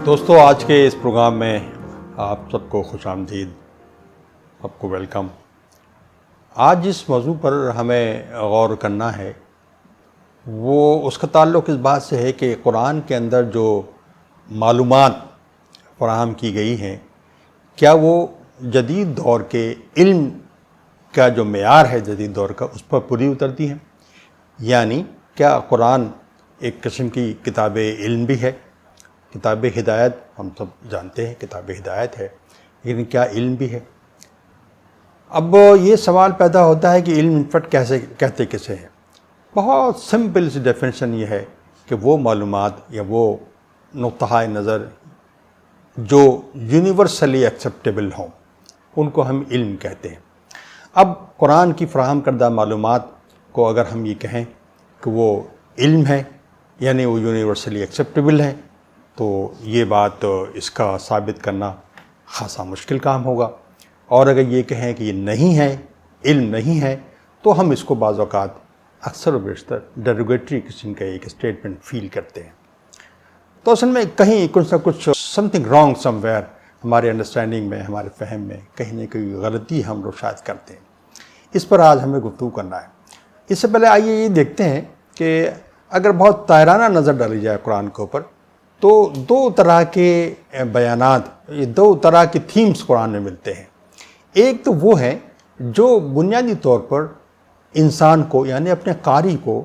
دوستو، آج کے اس پروگرام میں آپ سب کو خوش آمدید، سب کو ویلکم۔ آج جس موضوع پر ہمیں غور کرنا ہے وہ اس کا تعلق اس بات سے ہے کہ قرآن کے اندر جو معلومات فراہم کی گئی ہیں، کیا وہ جدید دور کے علم کا جو معیار ہے جدید دور کا اس پر پوری اترتی ہیں؟ یعنی کیا قرآن ایک قسم کی کتاب علم بھی ہے؟ کتاب ہدایت ہم سب جانتے ہیں کتاب ہدایت ہے، لیکن کیا علم بھی ہے؟ اب یہ سوال پیدا ہوتا ہے کہ علم انفیکٹ کیسے کہتے کسے ہیں؟ بہت سمپل سی ڈیفینیشن یہ ہے کہ وہ معلومات یا وہ نقطہ نظر جو یونیورسلی ایکسیپٹیبل ہوں ان کو ہم علم کہتے ہیں۔ اب قرآن کی فراہم کردہ معلومات کو اگر ہم یہ کہیں کہ وہ علم ہے، یعنی وہ یونیورسلی ایکسیپٹیبل ہے، تو یہ بات اس کا ثابت کرنا خاصا مشکل کام ہوگا۔ اور اگر یہ کہیں کہ یہ نہیں ہے، علم نہیں ہے، تو ہم اس کو بعض اوقات اکثر و بیشتر ڈیروگیٹری قسم کا ایک اسٹیٹمنٹ فیل کرتے ہیں۔ تو اصل میں کہیں کچھ نہ کچھ some thing wrong some where ہمارے انڈرسٹینڈنگ میں، ہمارے فہم میں کہیں نہ کہیں غلطی ہم لوگ شاید کرتے ہیں۔ اس پر آج ہمیں گفتگو کرنا ہے۔ اس سے پہلے آئیے یہ دیکھتے ہیں کہ اگر بہت طائرانہ نظر ڈالی جائے قرآن کے اوپر تو دو طرح کے بیانات، یہ دو طرح کے تھیمز قرآن میں ملتے ہیں۔ ایک تو وہ ہے جو بنیادی طور پر انسان کو یعنی اپنے قاری کو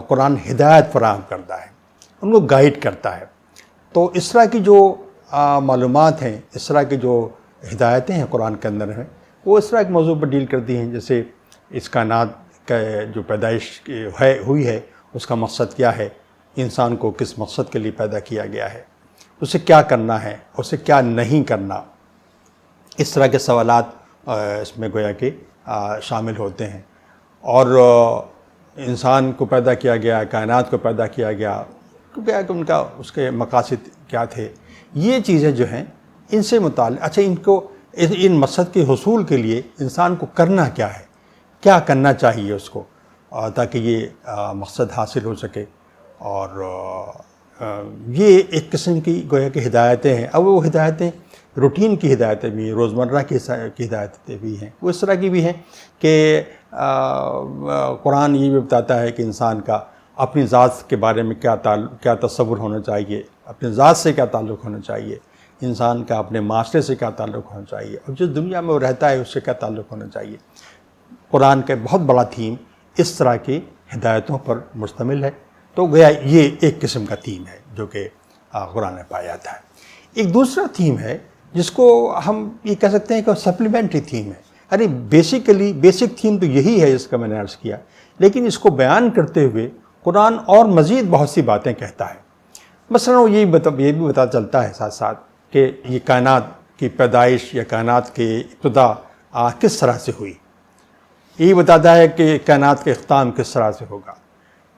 قرآن ہدایت فراہم کرتا ہے، ان کو گائیڈ کرتا ہے۔ تو اس طرح کی جو معلومات ہیں، اس طرح کی جو ہدایتیں ہیں قرآن کے اندر ہیں، وہ اس طرح کے موضوع پر ڈیل کرتی ہیں، جیسے اس کائنات کا جو پیدائش ہوئی ہے اس کا مقصد کیا ہے، انسان کو کس مقصد کے لیے پیدا کیا گیا ہے، اسے کیا کرنا ہے، اسے کیا نہیں کرنا۔ اس طرح کے سوالات اس میں گویا کہ شامل ہوتے ہیں۔ اور انسان کو پیدا کیا گیا، کائنات کو پیدا کیا گیا، گویا کہ ان کا اس کے مقاصد کیا تھے، یہ چیزیں جو ہیں ان سے متعلق ان مقصد کے حصول کے لیے انسان کو کرنا کیا ہے، کیا کرنا چاہیے اس کو تاکہ یہ مقصد حاصل ہو سکے۔ اور یہ ایک قسم کی گویا کہ ہدایتیں ہیں۔ اب وہ ہدایتیں روٹین کی ہدایتیں بھی ہیں، روزمرہ کی ہدایتیں بھی ہیں، وہ اس طرح کی بھی ہیں کہ قرآن یہ بھی بتاتا ہے کہ انسان کا اپنی ذات کے بارے میں کیا تصور ہونا چاہیے، اپنی ذات سے کیا تعلق ہونا چاہیے، انسان کا اپنے معاشرے سے کیا تعلق ہونا چاہیے، اور جس دنیا میں وہ رہتا ہے اس سے کیا تعلق ہونا چاہیے۔ قرآن کا بہت بڑا تھیم اس طرح کی ہدایتوں پر مشتمل ہے۔ تو گویا یہ ایک قسم کا تھیم ہے جو کہ قرآن میں پایا جاتا ہے۔ ایک دوسرا تھیم ہے جس کو ہم یہ کہہ سکتے ہیں کہ سپلیمنٹری تھیم ہے، یعنی بیسک تھیم تو یہی ہے جس کا میں نے عرض کیا، لیکن اس کو بیان کرتے ہوئے قرآن اور مزید بہت سی باتیں کہتا ہے۔ مثلا وہ یہ بھی پتہ چلتا ہے ساتھ ساتھ کہ یہ کائنات کی پیدائش یا کائنات کی ابتدا کس طرح سے ہوئی، یہ بتاتا ہے کہ کائنات کا اختتام کس طرح سے ہوگا،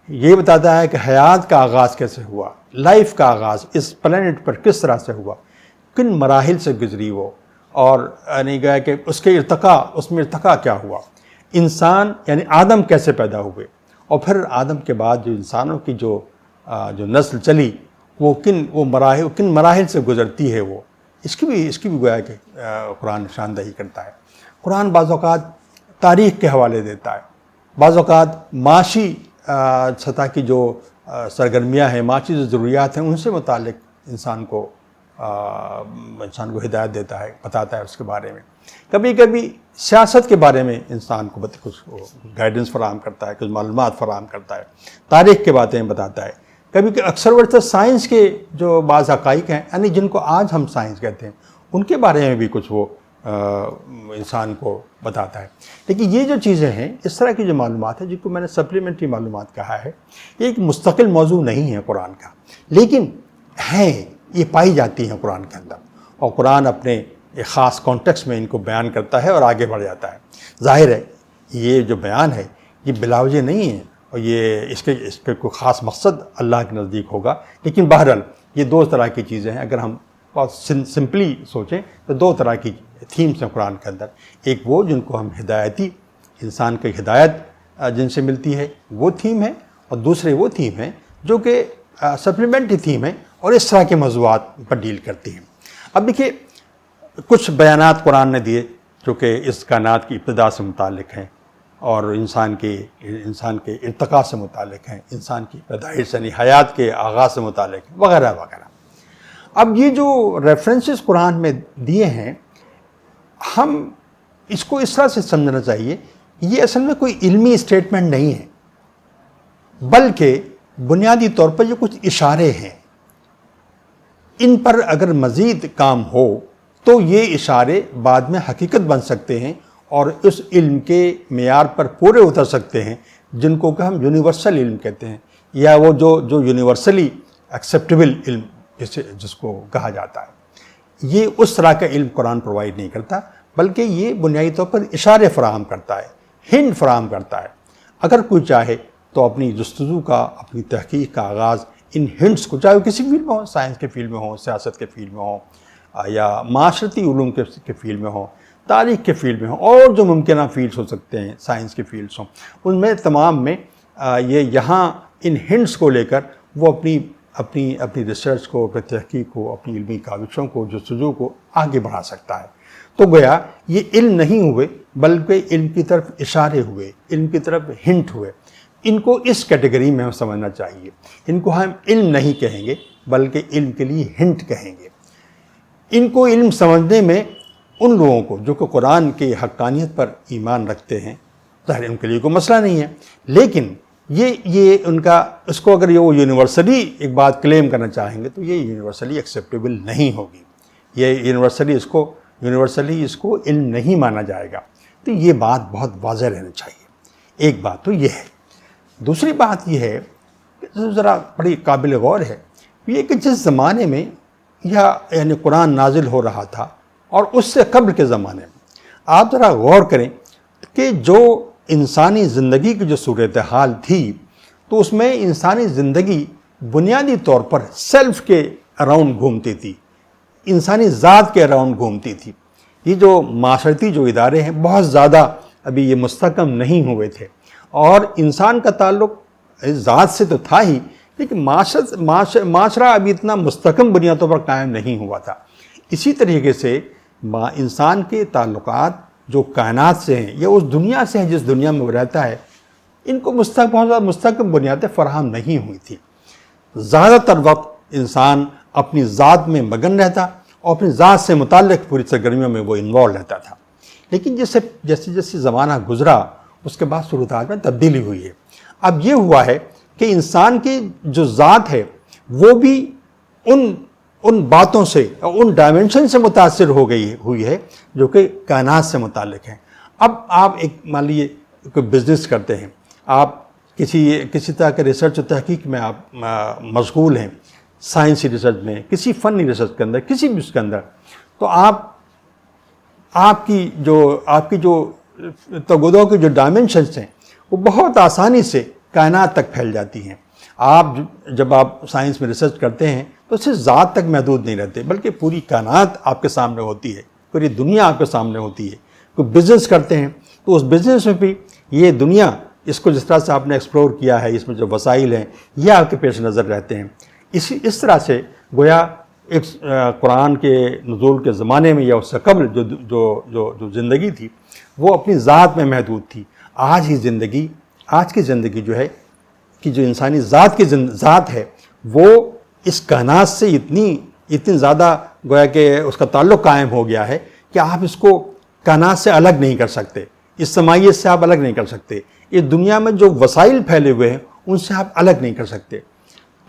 یہ بتاتا ہے کہ حیات کا آغاز کیسے ہوا، لائف کا آغاز اس پلینٹ پر کس طرح سے ہوا، کن مراحل سے گزری وہ، اور یعنی گیا کہ اس میں ارتقاء کیا ہوا، انسان یعنی آدم کیسے پیدا ہوئے، اور پھر آدم کے بعد جو انسانوں کی جو نسل چلی وہ کن مراحل سے گزرتی ہے، وہ اس کی بھی گویا کہ قرآن نشاندہی کرتا ہے۔ قرآن بعض اوقات تاریخ کے حوالے دیتا ہے، بعض اوقات معاشی سطح کی جو سرگرمیاں ہیں، معاشی جو ضروریات ہیں، ان سے متعلق انسان کو ہدایت دیتا ہے، بتاتا ہے اس کے بارے میں۔ کبھی کبھی سیاست کے بارے میں انسان کو کچھ گائیڈنس فراہم کرتا ہے، کچھ معلومات فراہم کرتا ہے، تاریخ کے باتیں بتاتا ہے۔ کبھی اکثر وقت سائنس کے جو بعض حقائق ہیں، یعنی جن کو آج ہم سائنس کہتے ہیں، ان کے بارے میں بھی کچھ وہ انسان کو بتاتا ہے۔ لیکن یہ جو چیزیں ہیں، اس طرح کی جو معلومات ہیں جن کو میں نے سپلیمنٹری معلومات کہا ہے، یہ ایک مستقل موضوع نہیں ہے قرآن کا، لیکن ہیں، یہ پائی جاتی ہیں قرآن کے اندر، اور قرآن اپنے ایک خاص کانٹیکسٹ میں ان کو بیان کرتا ہے اور آگے بڑھ جاتا ہے۔ ظاہر ہے یہ جو بیان ہے یہ بلا وجہ نہیں ہے، اور یہ اس کے کوئی خاص مقصد اللہ کے نزدیک ہوگا، لیکن بہرحال یہ دو طرح کی چیزیں ہیں۔ اگر ہم بہت سمپلی سوچیں تو دو طرح کی تھیمز ہیں قرآن کے اندر، ایک وہ جن کو ہم ہدایتی، انسان کی ہدایت جن سے ملتی ہے وہ تھیم ہے، اور دوسرے وہ تھیم ہیں جو کہ سپلیمنٹری تھیم ہے اور اس طرح کے موضوعات پر ڈیل کرتی ہیں۔ اب دیکھیے کچھ بیانات قرآن نے دیے جو کہ اس کائنات کی ابتدا سے متعلق ہیں اور انسان کے ارتقاء سے متعلق ہیں، انسان کی پیدائش یعنی حیات کے آغاز سے متعلق ہیں، وغیرہ وغیرہ۔ اب یہ جو ریفرنسز قرآن میں دیے ہیں، ہم اس کو اس طرح سے سمجھنا چاہیے کہ یہ اصل میں کوئی علمی اسٹیٹمنٹ نہیں ہے، بلکہ بنیادی طور پر یہ کچھ اشارے ہیں۔ ان پر اگر مزید کام ہو تو یہ اشارے بعد میں حقیقت بن سکتے ہیں اور اس علم کے معیار پر پورے اتر سکتے ہیں جن کو کہ ہم یونیورسل علم کہتے ہیں، یا وہ جو یونیورسلی ایکسیپٹیبل علم جس کو کہا جاتا ہے۔ یہ اس طرح کا علم قرآن پرووائڈ نہیں کرتا، بلکہ یہ بنیادی طور پر اشارے فراہم کرتا ہے، ہنٹ فراہم کرتا ہے۔ اگر کوئی چاہے تو اپنی جستجو کا، اپنی تحقیق کا آغاز ان ہنٹس کو، چاہے وہ کسی فیلڈ میں ہو، سائنس کے فیلڈ میں ہو، سیاست کے فیلڈ میں ہو، یا معاشرتی علوم کے فیلڈ میں ہو، تاریخ کے فیلڈ میں ہو، اور جو ممکنہ فیلڈس ہو سکتے ہیں، سائنس کے فیلڈس ہوں، ان میں تمام میں یہاں ان ہنٹس کو لے کر وہ اپنی ریسرچ کو، اپنی تحقیق کو، اپنی علمی کاوشوں کو، جستجو کو آگے بڑھا سکتا ہے۔ تو گویا یہ علم نہیں ہوئے بلکہ علم کی طرف اشارے ہوئے، علم کی طرف ہنٹ ہوئے۔ ان کو اس کیٹیگری میں ہم سمجھنا چاہیے۔ ان کو ہم علم نہیں کہیں گے بلکہ علم کے لیے ہنٹ کہیں گے۔ ان کو علم سمجھنے میں ان لوگوں کو جو کہ قرآن کی حقانیت پر ایمان رکھتے ہیں، ظاہر ان کے لیے کوئی مسئلہ نہیں ہے، لیکن یہ ان کا اس کو اگر وہ یونیورسلی ایک بات کلیم کرنا چاہیں گے تو یہ یونیورسلی ایکسیپٹیبل نہیں ہوگی، یہ یونیورسلی اس کو علم نہیں مانا جائے گا۔ تو یہ بات بہت واضح رہنا چاہیے۔ ایک بات تو یہ ہے۔ دوسری بات یہ ہے کہ ذرا بڑی قابل غور ہے، یہ کہ جس زمانے میں یعنی قرآن نازل ہو رہا تھا اور اس سے قبل کے زمانے میں آپ ذرا غور کریں کہ جو انسانی زندگی کی جو صورتحال تھی، تو اس میں انسانی زندگی بنیادی طور پر سیلف کے اراؤنڈ گھومتی تھی، انسانی ذات کے اراؤنڈ گھومتی تھی۔ یہ جو معاشرتی جو ادارے ہیں بہت زیادہ ابھی یہ مستحکم نہیں ہوئے تھے، اور انسان کا تعلق ذات سے تو تھا ہی، لیکن معاشرہ ابھی اتنا مستحکم بنیادوں پر قائم نہیں ہوا تھا۔ اسی طریقے سے انسان کے تعلقات جو کائنات سے ہیں یا اس دنیا سے ہیں جس دنیا میں وہ رہتا ہے، ان کو بہت زیادہ مستحکم بنیادیں فراہم نہیں ہوئی تھی۔ زیادہ تر وقت انسان اپنی ذات میں مگن رہتا اور اپنی ذات سے متعلق پوری سرگرمیوں میں وہ انوالو رہتا تھا، لیکن جیسے جیسے زمانہ گزرا اس کے بعد صورتحال میں تبدیلی ہوئی ہے۔ اب یہ ہوا ہے کہ انسان کی جو ذات ہے وہ بھی ان باتوں سے، ان ڈائمنشن سے متاثر ہوئی ہے جو کہ کائنات سے متعلق ہیں۔ اب آپ مان لیجیے کوئی بزنس کرتے ہیں، آپ کسی طرح کے ریسرچ و تحقیق میں آپ مشغول ہیں، سائنسی ریسرچ میں، کسی فنی ریسرچ کے اندر، کسی بھی اس کے اندر، تو آپ کی جو تگودوں کی جو ڈائمنشنز ہیں وہ بہت آسانی سے کائنات تک پھیل جاتی ہیں۔ جب آپ سائنس میں ریسرچ کرتے ہیں تو صرف ذات تک محدود نہیں رہتے، بلکہ پوری کائنات آپ کے سامنے ہوتی ہے، پوری دنیا آپ کے سامنے ہوتی ہے۔ کوئی بزنس کرتے ہیں تو اس بزنس میں بھی یہ دنیا، اس کو جس طرح سے آپ نے ایکسپلور کیا ہے، اس میں جو وسائل ہیں یہ آپ کے پیش نظر رہتے ہیں۔ اس طرح سے گویا ایک قرآن کے نزول کے زمانے میں یا اس سے قبل جو زندگی تھی وہ اپنی ذات میں محدود تھی۔ آج کی زندگی جو ہے کہ جو انسانی ذات ہے وہ اس کائنات سے اتنی زیادہ گویا کہ اس کا تعلق قائم ہو گیا ہے کہ آپ اس کو کائنات سے الگ نہیں کر سکتے، اس سماعیت سے آپ الگ نہیں کر سکتے، اس دنیا میں جو وسائل پھیلے ہوئے ہیں ان سے آپ الگ نہیں کر سکتے۔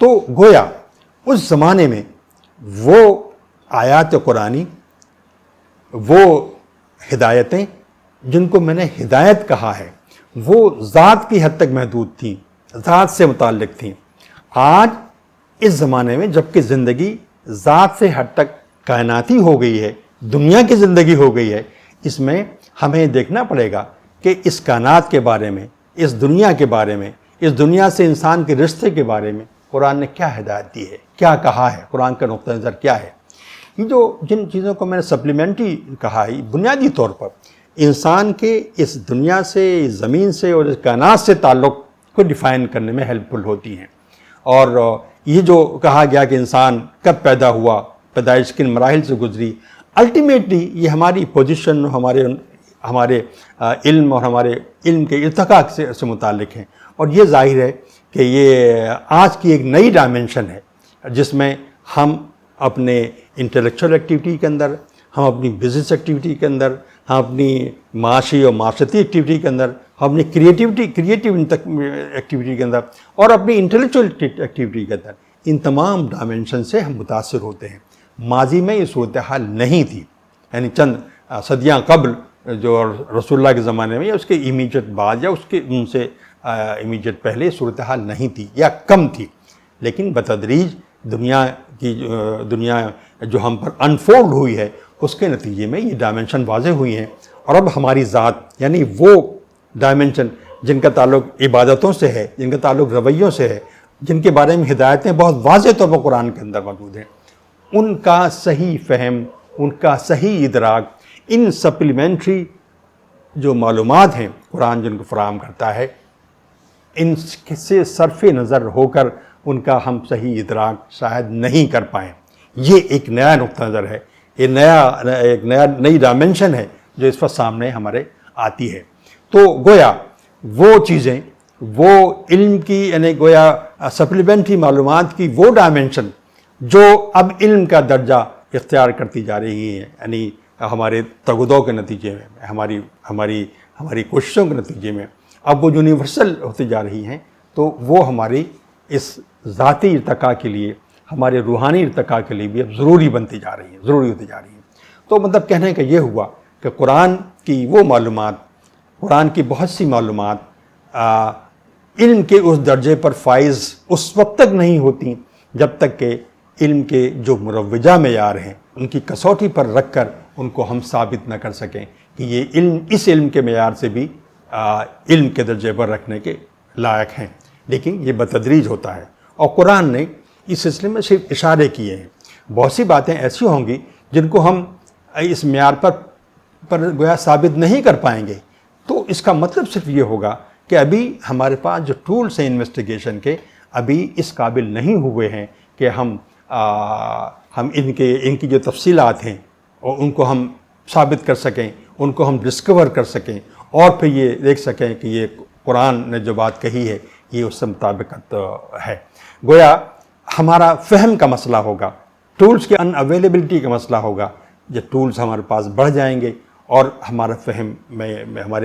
تو گویا اس زمانے میں وہ آیات قرآنی، وہ ہدایتیں جن کو میں نے ہدایت کہا ہے، وہ ذات کی حد تک محدود تھیں، ذات سے متعلق تھیں۔ آج اس زمانے میں جبکہ زندگی ذات سے حد تک کائناتی ہو گئی ہے، دنیا کی زندگی ہو گئی ہے، اس میں ہمیں دیکھنا پڑے گا کہ اس کائنات کے بارے میں، اس دنیا کے بارے میں، اس دنیا سے انسان کے رشتے کے بارے میں قرآن نے کیا ہدایت دی ہے، کیا کہا ہے، قرآن کا نقطہ نظر کیا ہے۔ یہ جن چیزوں کو میں نے سپلیمنٹری کہا ہے، بنیادی طور پر انسان کے اس دنیا سے، اس زمین سے اور اس کائنات سے تعلق کو ڈیفائن کرنے میں ہیلپ فل ہوتی ہیں، اور یہ جو کہا گیا کہ انسان کب پیدا ہوا، پیدائش کن مراحل سے گزری، الٹیمیٹلی یہ ہماری پوزیشن، ہمارے علم اور ہمارے علم کے ارتقاء سے متعلق ہیں. اور یہ ظاہر ہے کہ یہ آج کی ایک نئی ڈائمنشن ہے جس میں ہم اپنے انٹلیکچوئل ایکٹیویٹی کے اندر، ہم اپنی بزنس ایکٹیویٹی کے اندر، ہم اپنی معاشی اور معاشرتی ایکٹیویٹی کے اندر، ہم اپنی کریٹیو ایکٹیویٹی کے اندر اور اپنی انٹلیکچوئل ایکٹیویٹی کے اندر، ان تمام ڈائمنشن سے ہم متاثر ہوتے ہیں. ماضی میں یہ صورتحال نہیں تھی، یعنی چند صدیاں قبل جو رسول اللہ کے زمانے میں یا اس کے امیجیٹ بعد یا اس کے ان سے امیجیٹ پہلے صورتحال نہیں تھی یا کم تھی. لیکن بتدریج دنیا جو ہم پر انفولڈ ہوئی ہے اس کے نتیجے میں یہ ڈائمنشن واضح ہوئی ہیں. اور اب ہماری ذات یعنی وہ ڈائمنشن جن کا تعلق عبادتوں سے ہے، جن کا تعلق رویوں سے ہے، جن کے بارے میں ہدایتیں بہت واضح طور پر قرآن کے اندر موجود ہیں، ان کا صحیح فہم، ان کا صحیح ادراک، ان سپلیمنٹری جو معلومات ہیں قرآن جن کو فراہم کرتا ہے، ان سے صرف نظر ہو کر ان کا ہم صحیح ادراک شاید نہیں کر پائیں. یہ ایک نیا نقطہ نظر ہے، یہ نئی ڈائمنشن ہے جو اس وقت سامنے ہمارے آتی ہے. تو گویا وہ چیزیں، وہ علم کی یعنی گویا سپلیمنٹری معلومات کی وہ ڈائمنشن جو اب علم کا درجہ اختیار کرتی جا رہی ہیں، یعنی ہمارے تگدوں کے نتیجے میں، ہماری کوششوں کے نتیجے میں اب وہ یونیورسل ہوتی جا رہی ہیں، تو وہ ہماری اس ذاتی ارتقاء کے لیے، ہمارے روحانی ارتقاء کے لیے بھی اب ضروری ہوتی جا رہی ہیں. تو مطلب کہنے کا یہ ہوا کہ قرآن کی وہ معلومات، قرآن کی بہت سی معلومات علم کے اس درجے پر فائز اس وقت تک نہیں ہوتی جب تک کہ علم کے جو مروجہ معیار ہیں ان کی کسوٹی پر رکھ کر ان کو ہم ثابت نہ کر سکیں کہ یہ علم اس علم کے معیار سے بھی علم کے درجے پر رکھنے کے لائق ہیں. لیکن یہ بتدریج ہوتا ہے اور قرآن نے اس سلسلے میں صرف اشارے کیے ہیں. بہت سی باتیں ایسی ہوں گی جن کو ہم اس معیار پر گویا ثابت نہیں کر پائیں گے. تو اس کا مطلب صرف یہ ہوگا کہ ابھی ہمارے پاس جو ٹولز ہیں انویسٹیگیشن کے ابھی اس قابل نہیں ہوئے ہیں کہ ہم ان کی جو تفصیلات ہیں اور ان کو ہم ثابت کر سکیں، ان کو ہم ڈسکور کر سکیں اور پھر یہ دیکھ سکیں کہ یہ قرآن نے جو بات کہی ہے یہ اس سے مطابقت ہے. گویا ہمارا فہم کا مسئلہ ہوگا، ٹولز کی ان اویلیبلٹی کا مسئلہ ہوگا. جب ٹولز ہمارے پاس بڑھ جائیں گے اور ہمارے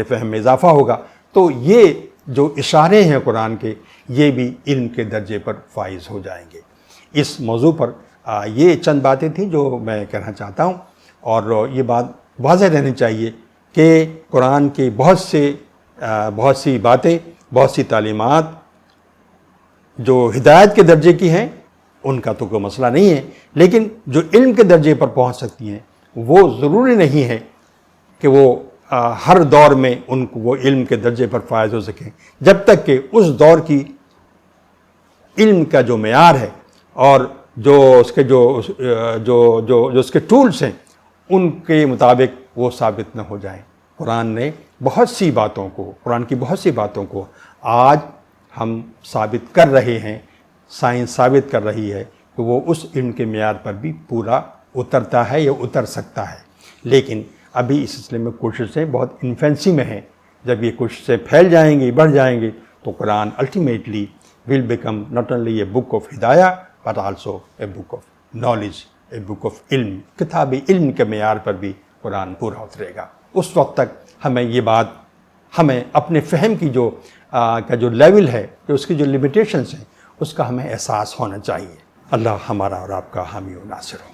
فہم میں اضافہ ہوگا تو یہ جو اشارے ہیں قرآن کے یہ بھی علم کے درجے پر فائز ہو جائیں گے. اس موضوع پر یہ چند باتیں تھیں جو میں کہنا چاہتا ہوں، اور یہ بات واضح رہنی چاہیے کہ قرآن کے بہت سی باتیں، بہت سی تعلیمات جو ہدایت کے درجے کی ہیں ان کا تو کوئی مسئلہ نہیں ہے، لیکن جو علم کے درجے پر پہنچ سکتی ہیں وہ ضروری نہیں ہے کہ وہ ہر دور میں وہ علم کے درجے پر فائز ہو سکیں جب تک کہ اس دور کی علم کا جو معیار ہے اور جو اس کے ٹولز ہیں ان کے مطابق وہ ثابت نہ ہو جائیں. قرآن کی بہت سی باتوں کو آج ہم ثابت کر رہے ہیں، سائنس ثابت کر رہی ہے کہ وہ اس علم کے معیار پر بھی پورا اترتا ہے یا اتر سکتا ہے. لیکن ابھی اس سلسلے میں کوششیں بہت انفینسی میں ہیں. جب یہ کوششیں پھیل جائیں گی، بڑھ جائیں گی تو Quran ultimately will become not only a book of hidayah but also a book of knowledge, a book of علم. کتاب علم کے معیار پر بھی قرآن پورا اترے گا. اس وقت تک ہمیں اپنے فہم کی جو لیول ہے، کہ اس کی جو لمیٹیشنز ہیں، اس کا ہمیں احساس ہونا چاہیے. اللہ ہمارا اور آپ کا حامی و ناصر ہو.